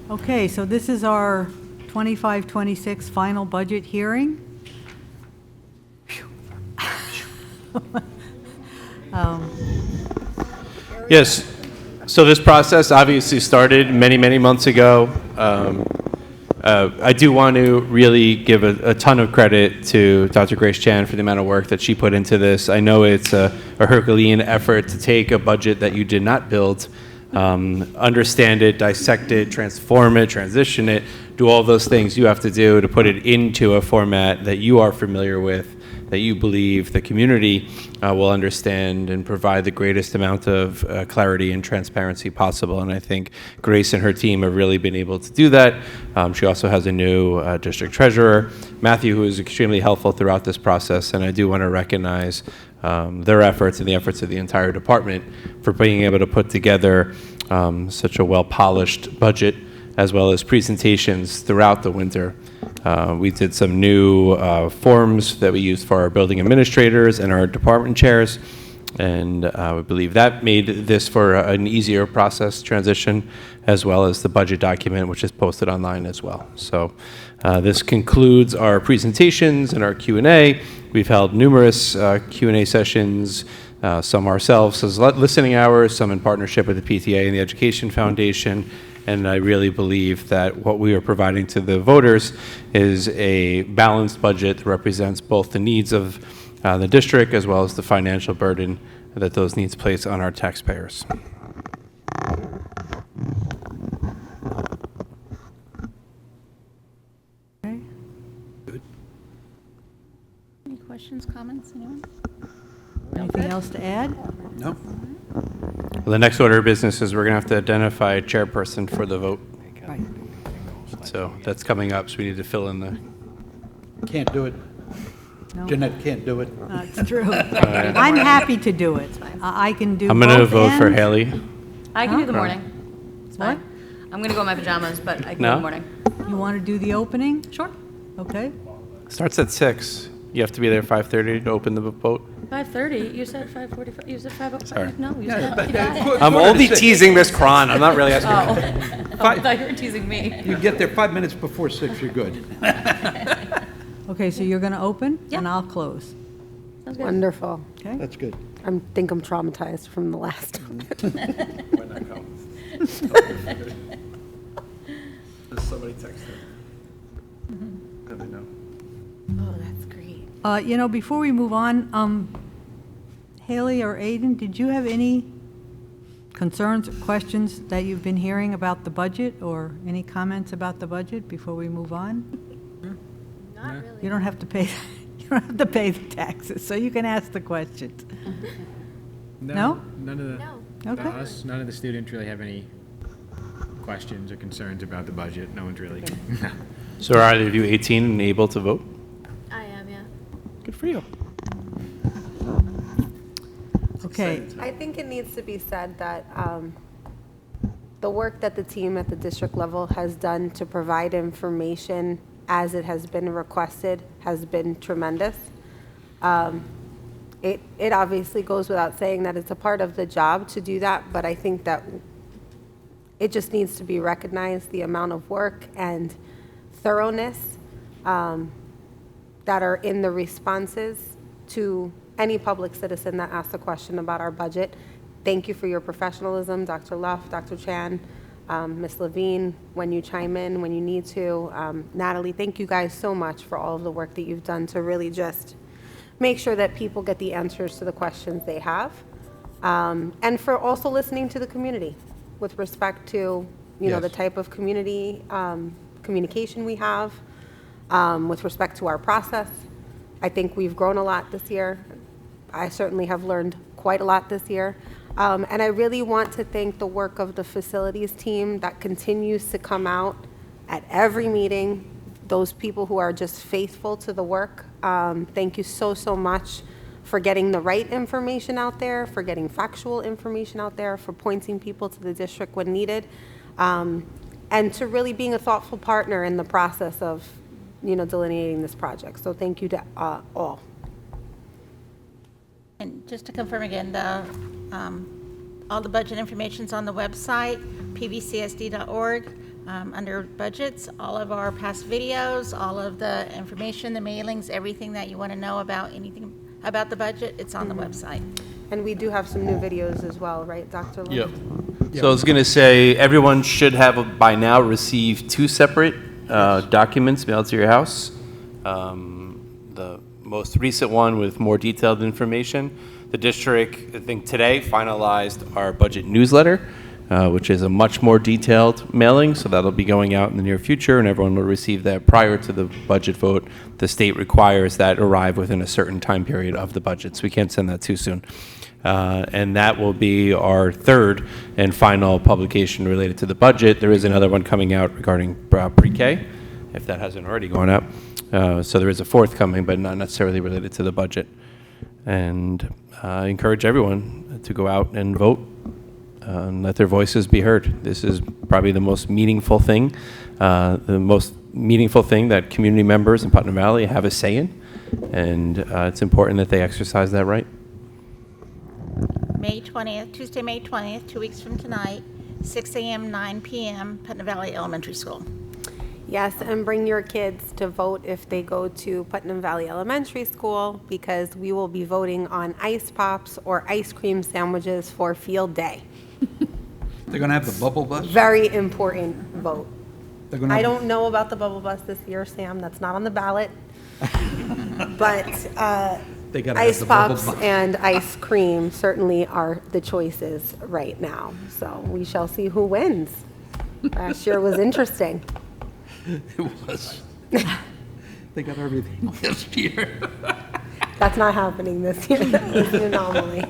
Okay, so this is our 25-26 final budget hearing. Yes. So this process obviously started many, many months ago. I do want to really give a ton of credit to Dr. Grace Chan for the amount of work that she put into this. I know it's a Herculean effort to take a budget that you did not build, understand it, dissect it, transform it, transition it, do all those things you have to do to put it into a format that you are familiar with, that you believe the community will understand and provide the greatest amount of clarity and transparency possible. And I think Grace and her team have really been able to do that. She also has a new district treasurer, Matthew, who is extremely helpful throughout this process. And I do want to recognize their efforts and the efforts of the entire department for being able to put together such a well-polished budget, as well as presentations throughout the winter. We did some new forms that we used for our building administrators and our department chairs, and we believe that made this for an easier process transition, as well as the budget document, which is posted online as well. So this concludes our presentations and our Q&A. We've held numerous Q&A sessions, some ourselves as listening hours, some in partnership with the PTA and the Education Foundation. And I really believe that what we are providing to the voters is a balanced budget that represents both the needs of the district as well as the financial burden that those needs place on our taxpayers. Okay. Any questions, comments, anyone? Anything else to add? No. Well, the next order of business is we're going to have to identify a chairperson for the vote. Right. So that's coming up, so we need to fill in the... Can't do it. No, Jeanette can't do it. it's true. I'm happy to do it. I can do I'm going to both vote for ends. Haley. I can do the Huh? morning. It's What? fine. I'm gonna go in my pajamas, but I can do No? the morning. You want to do the opening? Sure. Okay. Starts at 6. You have to be there at 5:30 to open the vote. 5:30, you said 5:45, you said 5:05. Sorry. No, you said 5:55. I'm only teasing Miss Cron. I'm not really asking. Oh, I thought you were teasing me. You get there 5 minutes before 6, you're good. Okay, so you're going to open? Yeah. And I'll close. Sounds good. Wonderful. Okay? That's good. I think I'm traumatized from the last one. Somebody text her. Let me know. Oh, that's great. You know, before we move on, Haley or Aiden, did you have any concerns or questions that you've been hearing about the budget, or any comments about the budget before we move on? Not really. You don't have to pay, you don't have to pay the taxes, so you can ask the questions. No? None of the, No. Okay. us, none of the students really have any questions or concerns about the budget. No one's really. So are either of you 18 and able to vote? I am, yeah. Good for you. Okay, I think it needs to be said that the work that the team at the district level has done to provide information as it has been requested has been tremendous. It obviously goes without saying that it's a part of the job to do that, but I think that it just needs to be recognized, the amount of work and thoroughness that are in the responses to any public citizen that asks a question about our budget. Thank you for your professionalism, Dr. Luff, Dr. Chan, Ms. Levine, when you chime in, when you need to. Natalie, thank you guys so much for all of the work that you've done to really just make sure that people get the answers to the questions they have. And for also listening to the community with respect to, you know, Yes. the type of community communication we have, with respect to our process. I think we've grown a lot this year. I certainly have learned quite a lot this year. And I really want to thank the work of the facilities team that continues to come out at every meeting, those people who are just faithful to the work. Thank you so, so much for getting the right information out there, for getting factual information out there, for pointing people to the district when needed, and to really being a thoughtful partner in the process of, you know, delineating this project. So thank you to all. And just to confirm again, all the budget information's on the website, pvcsd.org. Under budgets, all of our past videos, all of the information, the mailings, everything that you want to know about anything about the budget, it's on the website. And we do have some new videos as well, right, Dr. Lund? Yep. So I was going to say, everyone should have by now received 2 separate documents mailed to your house. The most recent one with more detailed information. The district, I think today, finalized our budget newsletter, which is a much more detailed mailing, so that'll be going out in the near future, and everyone will receive that prior to the budget vote. The state requires that arrive within a certain time period of the budget, so we can't send that too soon. And that will be our 3rd and final publication related to the budget. There is another one coming out regarding pre-K, if that hasn't already gone out. So there is a 4th coming, but not necessarily related to the budget. And I encourage everyone to go out and vote. And let their voices be heard. This is probably the most meaningful thing that community members in Putnam Valley have a say in, and it's important that they exercise that right. May 20th, Tuesday, May 20th, 2 weeks from tonight, 6 a.m., 9 p.m., Putnam Valley Elementary School. Yes, and bring your kids to vote if they go to Putnam Valley Elementary School, because we will be voting on ice pops or ice cream sandwiches for field day. They're going to have the bubble bus? Very important vote. They're gonna I have- don't know about the bubble bus this year, Sam, that's not on the ballot. But They gotta have ice the bubble pops bus. and ice cream certainly are the choices right now. So we shall see who wins. Last year was interesting. It was. They got everything last year. That's not happening this year. That was an anomaly.